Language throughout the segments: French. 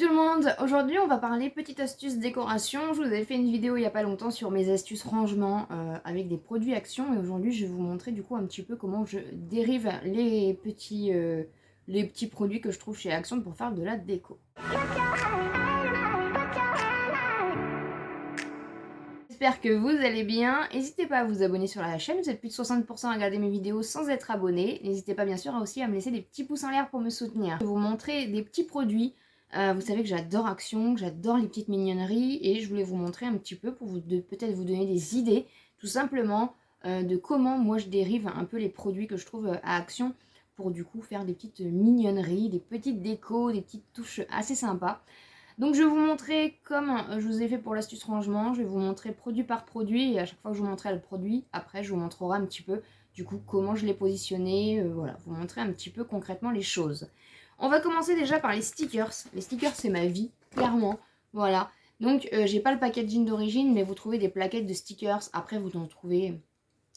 tout le monde, aujourd'hui on va parler petite astuce décoration. Je vous avais fait une vidéo il n'y a pas longtemps sur mes astuces rangement avec des produits Action et aujourd'hui je vais vous montrer du coup un petit peu comment je dérive les petits produits que je trouve chez Action pour faire de la déco. J'espère que vous allez bien, n'hésitez pas à vous abonner sur la chaîne, vous êtes plus de 60% à regarder mes vidéos sans être abonné. N'hésitez pas bien sûr aussi à me laisser des petits pouces en l'air pour me soutenir. Je vais vous montrer des petits produits. Vous savez que j'adore Action, que j'adore les petites mignonneries et je voulais vous montrer un petit peu pour peut-être vous donner des idées tout simplement de comment moi je dérive un peu les produits que je trouve à Action pour du coup faire des petites mignonneries, des petites décos, des petites touches assez sympas. Donc je vais vous montrer comme je vous ai fait pour l'astuce rangement, je vais vous montrer produit par produit et à chaque fois que je vous montrerai le produit, après je vous montrerai un petit peu du coup comment je l'ai positionné, voilà, vous montrer un petit peu concrètement les choses. On va commencer déjà par les stickers. Les stickers c'est ma vie, clairement, voilà. Donc j'ai pas le packaging d'origine mais vous trouvez des plaquettes de stickers, après vous en trouvez,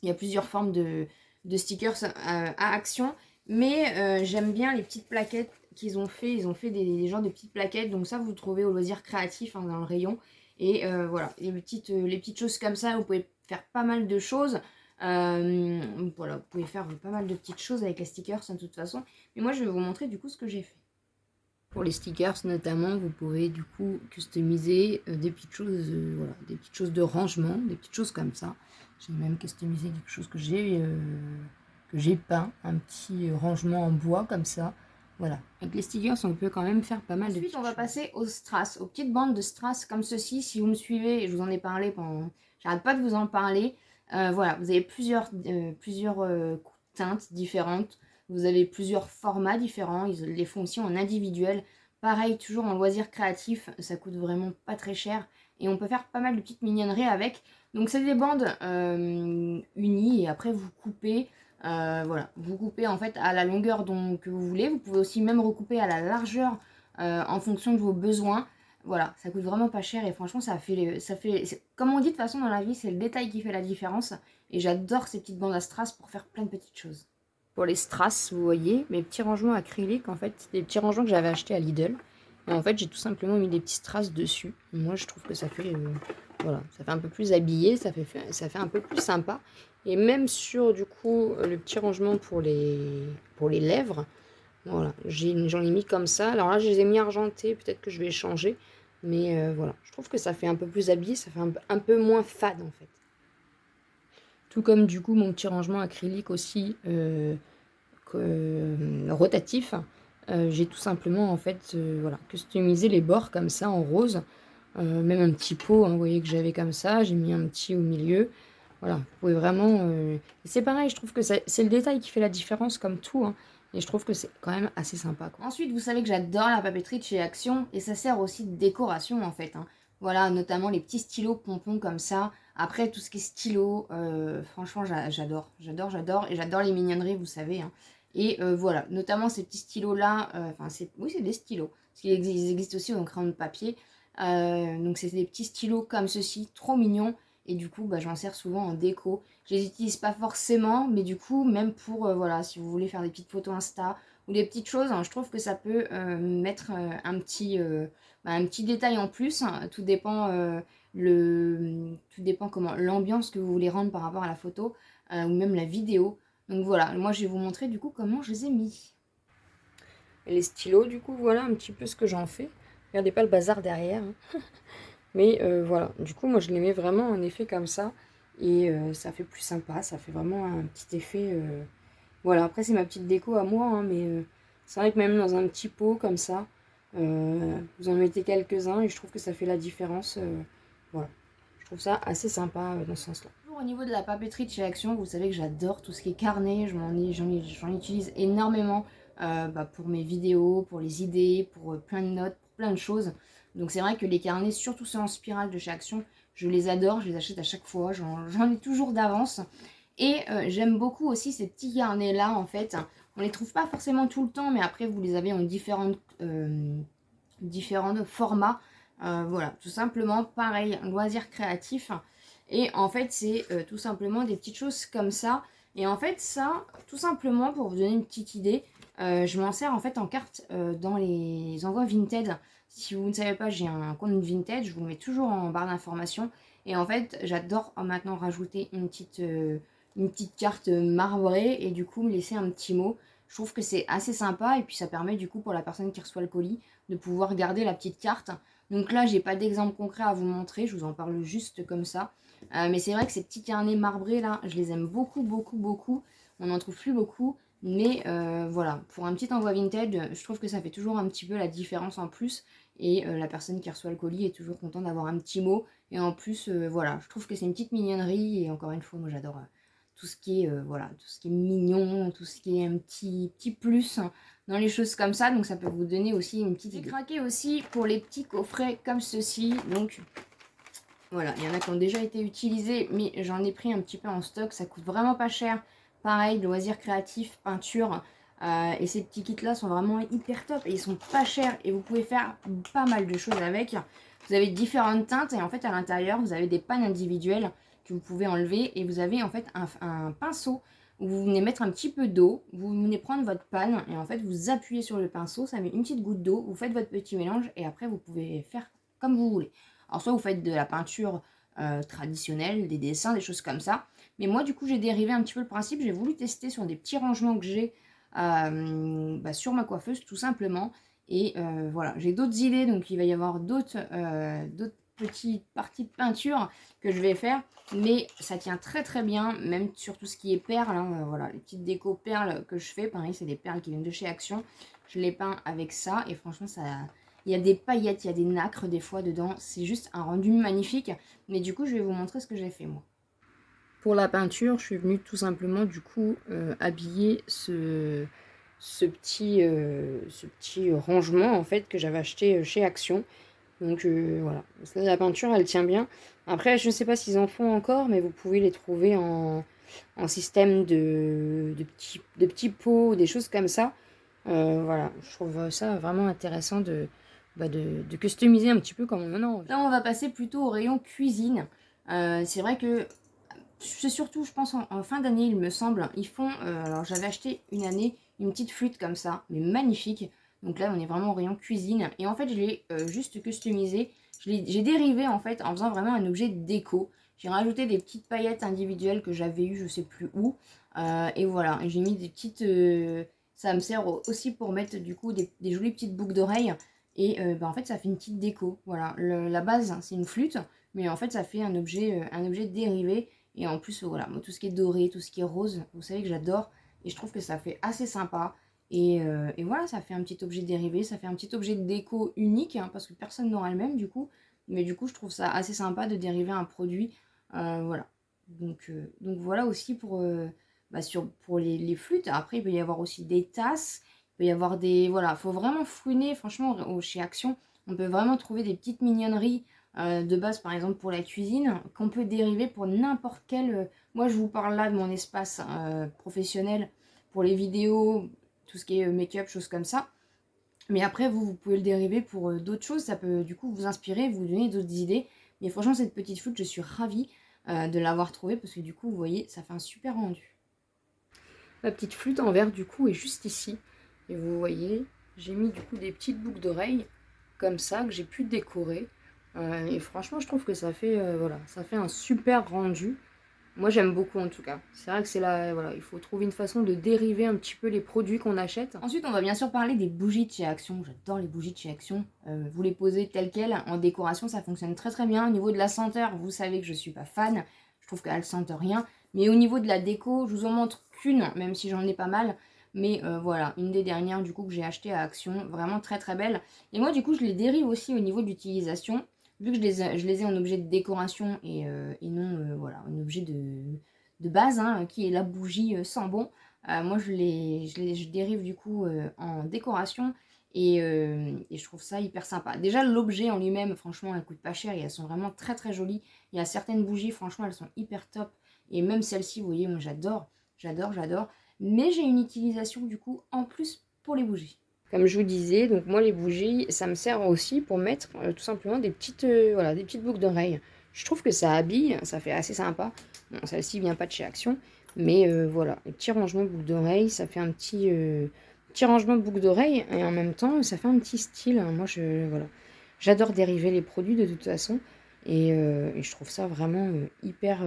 il y a plusieurs formes de stickers à Action. Mais j'aime bien les petites plaquettes qu'ils ont fait. Ils ont fait des genres de petites plaquettes. Donc ça, vous trouvez au loisir créatif dans le rayon. Et voilà, les petites choses comme ça, vous pouvez faire pas mal de choses. Voilà, vous pouvez faire pas mal de petites choses avec les stickers de toute façon. Mais moi, je vais vous montrer du coup ce que j'ai fait. Pour les stickers notamment, vous pouvez du coup customiser des petites choses, voilà, des petites choses de rangement, des petites choses comme ça. J'ai même customisé quelque chose que j'ai peint, un petit rangement en bois comme ça. Voilà, avec les stickers on peut quand même faire pas mal de petites choses. Ensuite on va passer aux strass, aux petites bandes de strass comme ceci. Si vous me suivez, je vous en ai parlé pendant... J'arrête pas de vous en parler. Voilà, vous avez plusieurs teintes différentes. Vous avez plusieurs formats différents, ils les font aussi en individuel. Pareil, toujours en loisir créatif, ça coûte vraiment pas très cher. Et on peut faire pas mal de petites mignonneries avec. Donc c'est des bandes unies et après vous coupez. Voilà, vous coupez en fait à la longueur que vous voulez. Vous pouvez aussi même recouper à la largeur en fonction de vos besoins. Voilà, ça coûte vraiment pas cher et franchement comme on dit de toute façon dans la vie, c'est le détail qui fait la différence. Et j'adore ces petites bandes à strass pour faire plein de petites choses. Pour les strass, vous voyez, mes petits rangements acryliques, en fait, des petits rangements que j'avais achetés à Lidl. Et en fait, j'ai tout simplement mis des petits strass dessus. Moi, je trouve que ça fait, voilà, ça fait un peu plus habillé, ça fait un peu plus sympa. Et même sur, du coup, le petit rangement pour les lèvres, voilà, j'en ai mis comme ça. Alors là, je les ai mis argentés, peut-être que je vais changer. Mais voilà, je trouve que ça fait un peu plus habillé, ça fait un peu moins fade, en fait. Tout comme, du coup, mon petit rangement acrylique aussi, rotatif, j'ai tout simplement en fait voilà, customisé les bords comme ça en rose, même un petit pot, hein, vous voyez que j'avais comme ça, j'ai mis un petit au milieu, voilà, vous pouvez vraiment c'est pareil, je trouve que c'est le détail qui fait la différence comme tout, hein, et je trouve que c'est quand même assez sympa, quoi. Ensuite vous savez que j'adore la papeterie de chez Action et ça sert aussi de décoration en fait, hein. Voilà, notamment les petits stylos pompons comme ça. Après, tout ce qui est stylo, franchement, j'adore. Et j'adore les mignonneries, vous savez, hein. Et voilà, notamment ces petits stylos-là, oui, c'est des stylos. Parce qu'ils existent aussi en crayon de papier. Donc, c'est des petits stylos comme ceci, trop mignons. Et du coup, j'en sers souvent en déco. Je les utilise pas forcément, mais du coup, même pour, voilà, si vous voulez faire des petites photos Insta ou des petites choses, hein, je trouve que ça peut mettre un petit détail en plus, hein. Tout dépend, tout dépend comment l'ambiance que vous voulez rendre par rapport à la photo ou même la vidéo. Donc voilà, moi je vais vous montrer du coup comment je les ai mis. Et les stylos, du coup, voilà un petit peu ce que j'en fais. Regardez pas le bazar derrière, hein. Mais voilà, du coup, moi je les mets vraiment en effet comme ça. Et ça fait plus sympa, ça fait vraiment un petit effet. Voilà, après c'est ma petite déco à moi, hein, mais c'est vrai que même dans un petit pot comme ça, vous en mettez quelques-uns et je trouve que ça fait la différence. Voilà, je trouve ça assez sympa dans ce sens-là. Toujours au niveau de la papeterie de chez Action, vous savez que j'adore tout ce qui est carnet, j'en utilise énormément pour mes vidéos, pour les idées, pour plein de notes, pour plein de choses. Donc c'est vrai que les carnets, surtout ceux en spirale de chez Action, je les adore, je les achète à chaque fois, j'en ai toujours d'avance. Et j'aime beaucoup aussi ces petits carnets là en fait. On les trouve pas forcément tout le temps, mais après vous les avez en différents formats. Voilà, tout simplement pareil, un loisir créatif. Et en fait c'est tout simplement des petites choses comme ça. Et en fait ça, tout simplement pour vous donner une petite idée, je m'en sers en fait en carte dans les envois Vinted. Si vous ne savez pas, j'ai un compte vintage, je vous le mets toujours en barre d'informations. Et en fait, j'adore maintenant rajouter une petite carte marbrée et du coup me laisser un petit mot. Je trouve que c'est assez sympa et puis ça permet du coup pour la personne qui reçoit le colis de pouvoir garder la petite carte. Donc là, j'ai pas d'exemple concret à vous montrer, je vous en parle juste comme ça. Mais c'est vrai que ces petits carnets marbrés là, je les aime beaucoup, beaucoup, beaucoup. On n'en trouve plus beaucoup. Mais voilà, pour un petit envoi vintage, je trouve que ça fait toujours un petit peu la différence en plus. Et la personne qui reçoit le colis est toujours contente d'avoir un petit mot. Et en plus, voilà, je trouve que c'est une petite mignonnerie. Et encore une fois, moi j'adore tout ce qui est voilà, tout ce qui est mignon, tout ce qui est un petit plus dans les choses comme ça. Donc ça peut vous donner aussi une petite idée. J'ai craqué aussi pour les petits coffrets comme ceci. Donc voilà, il y en a qui ont déjà été utilisés, mais j'en ai pris un petit peu en stock. Ça coûte vraiment pas cher. Pareil, loisirs créatifs, peinture. Et ces petits kits là sont vraiment hyper top et ils sont pas chers et vous pouvez faire pas mal de choses avec. Vous avez différentes teintes et en fait à l'intérieur vous avez des pannes individuelles que vous pouvez enlever et vous avez en fait un pinceau où vous venez mettre un petit peu d'eau, vous venez prendre votre panne et en fait vous appuyez sur le pinceau, ça met une petite goutte d'eau, vous faites votre petit mélange et après vous pouvez faire comme vous voulez. Alors soit vous faites de la peinture traditionnelle, des dessins, des choses comme ça. Mais moi du coup j'ai dérivé un petit peu le principe, j'ai voulu tester sur des petits rangements que j'ai sur ma coiffeuse tout simplement. Et voilà, j'ai d'autres idées, donc il va y avoir d'autres petites parties de peinture que je vais faire. Mais ça tient très très bien, même sur tout ce qui est perles. Hein, voilà, les petites déco perles que je fais, pareil, c'est des perles qui viennent de chez Action. Je les peins avec ça et franchement, ça, il y a des paillettes, il y a des nacres des fois dedans. C'est juste un rendu magnifique. Mais du coup, je vais vous montrer ce que j'ai fait moi. Pour la peinture, je suis venue tout simplement du coup habiller ce petit rangement en fait que j'avais acheté chez Action. Donc voilà, la peinture elle tient bien. Après je ne sais pas s'ils en font encore, mais vous pouvez les trouver en système de petits pots, des choses comme ça. Voilà, je trouve ça vraiment intéressant de customiser un petit peu comme on en a envie. Là on va passer plutôt au rayon cuisine. C'est vrai que c'est surtout, je pense, en fin d'année, il me semble. Ils font, alors j'avais acheté une année une petite flûte comme ça, mais magnifique. Donc là, on est vraiment au rayon cuisine. Et en fait, je l'ai juste customisé. J'ai dérivé, en fait, en faisant vraiment un objet de déco. J'ai rajouté des petites paillettes individuelles que j'avais eues, je sais plus où. Et voilà, j'ai mis des petites... ça me sert aussi pour mettre, du coup, des jolies petites boucles d'oreilles. Et en fait, ça fait une petite déco. Voilà, la base, c'est une flûte. Mais en fait, ça fait un objet dérivé. Et en plus, voilà, moi, tout ce qui est doré, tout ce qui est rose, vous savez que j'adore. Et je trouve que ça fait assez sympa. Et voilà, ça fait un petit objet dérivé, ça fait un petit objet de déco unique, hein, parce que personne n'aura le même du coup. Mais du coup, je trouve ça assez sympa de dériver un produit. Voilà. Donc voilà aussi pour les flûtes. Après, il peut y avoir aussi des tasses. Il peut y avoir des... Voilà, il faut vraiment fouiner. Franchement, chez Action, on peut vraiment trouver des petites mignonneries de base par exemple pour la cuisine qu'on peut dériver pour n'importe quel moi je vous parle là de mon espace professionnel pour les vidéos, tout ce qui est make-up, choses comme ça, mais après vous pouvez le dériver pour d'autres choses, ça peut du coup vous inspirer, vous donner d'autres idées. Mais franchement cette petite flûte je suis ravie de l'avoir trouvée parce que du coup vous voyez ça fait un super rendu. La petite flûte en verre du coup est juste ici et vous voyez j'ai mis du coup des petites boucles d'oreilles comme ça que j'ai pu décorer. Et franchement, je trouve que ça fait, voilà, ça fait un super rendu. Moi, j'aime beaucoup en tout cas. C'est vrai que c'est là, voilà, il faut trouver une façon de dériver un petit peu les produits qu'on achète. Ensuite, on va bien sûr parler des bougies de chez Action. J'adore les bougies de chez Action. Vous les posez telles quelles en décoration, ça fonctionne très très bien. Au niveau de la senteur, vous savez que je suis pas fan. Je trouve qu'elles sentent rien. Mais au niveau de la déco, je vous en montre qu'une, même si j'en ai pas mal. Mais voilà, une des dernières du coup que j'ai acheté à Action, vraiment très très belle. Et moi du coup je les dérive aussi au niveau de l'utilisation. Vu que je les ai en objet de décoration et non voilà, un objet de base, hein, qui est la bougie sans bon, moi je dérive du coup en décoration et je trouve ça hyper sympa. Déjà l'objet en lui-même, franchement, elle coûte pas cher et elles sont vraiment très très jolies. Il y a certaines bougies, franchement, elles sont hyper top. Et même celle-ci, vous voyez, moi j'adore, j'adore, j'adore. Mais j'ai une utilisation du coup en plus pour les bougies. Comme je vous disais, donc moi les bougies, ça me sert aussi pour mettre tout simplement voilà, des petites boucles d'oreilles. Je trouve que ça habille, ça fait assez sympa. Bon, celle-ci vient pas de chez Action, mais voilà, les petits rangements de boucles d'oreilles, ça fait un Petit rangement de boucles d'oreilles et en même temps, ça fait un petit style. Moi, voilà. J'adore dériver les produits de toute façon et je trouve ça vraiment hyper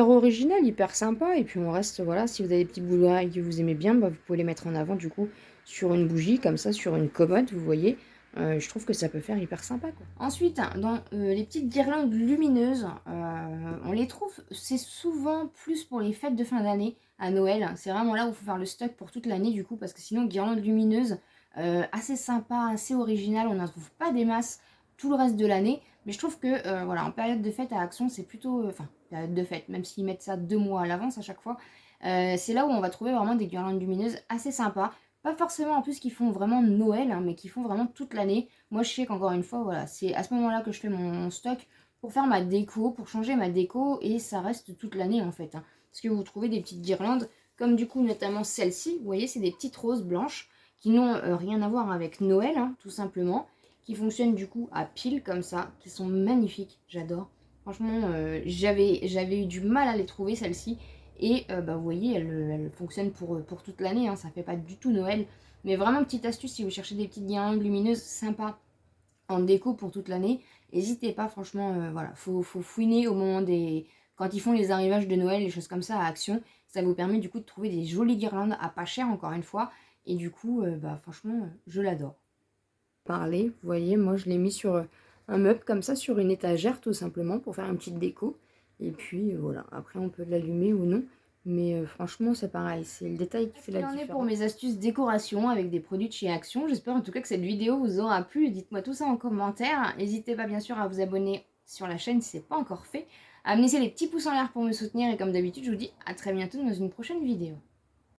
original, hyper sympa. Et puis on reste, voilà, si vous avez des petits boucles d'oreilles que vous aimez bien, bah, vous pouvez les mettre en avant du coup sur une bougie, comme ça, sur une commode, vous voyez. Je trouve que ça peut faire hyper sympa, quoi. Ensuite, dans les petites guirlandes lumineuses, on les trouve, c'est souvent plus pour les fêtes de fin d'année, à Noël. C'est vraiment là où il faut faire le stock pour toute l'année du coup, parce que sinon, guirlandes lumineuses, assez sympa, assez original, on n'en trouve pas des masses tout le reste de l'année. Mais je trouve que, voilà, en période de fête à Action, c'est plutôt, enfin, période de fête, même s'ils mettent ça 2 mois à l'avance à chaque fois, c'est là où on va trouver vraiment des guirlandes lumineuses assez sympas. Pas forcément en plus qui font vraiment Noël, hein, mais qui font vraiment toute l'année. Moi, je sais qu'encore une fois, voilà, c'est à ce moment-là que je fais mon stock pour faire ma déco, pour changer ma déco, et ça reste toute l'année en fait, hein. Parce que vous trouvez des petites guirlandes, comme du coup notamment celle-ci, vous voyez, c'est des petites roses blanches qui n'ont rien à voir avec Noël, hein, tout simplement, qui fonctionnent du coup à pile comme ça, qui sont magnifiques, j'adore. Franchement, j'avais eu du mal à les trouver celles-ci. Et bah, vous voyez, elle fonctionne pour toute l'année, hein, ça fait pas du tout Noël. Mais vraiment, petite astuce, si vous cherchez des petites guirlandes lumineuses sympas en déco pour toute l'année, n'hésitez pas, franchement, voilà, faut fouiner au moment des... Quand ils font les arrivages de Noël, les choses comme ça à Action, ça vous permet du coup de trouver des jolies guirlandes à pas cher, encore une fois. Et du coup, bah, franchement, je l'adore. Parler, vous voyez, moi je l'ai mis sur un meuble comme ça, sur une étagère tout simplement, pour faire une petite déco. Et puis voilà, après on peut l'allumer ou non. Mais franchement, c'est pareil, c'est le détail qui fait la différence. Pour mes astuces décoration avec des produits de chez Action. J'espère en tout cas que cette vidéo vous aura plu. Dites-moi tout ça en commentaire. N'hésitez pas bien sûr à vous abonner sur la chaîne si ce n'est pas encore fait. À me laisser les petits pouces en l'air pour me soutenir. Et comme d'habitude, je vous dis à très bientôt dans une prochaine vidéo.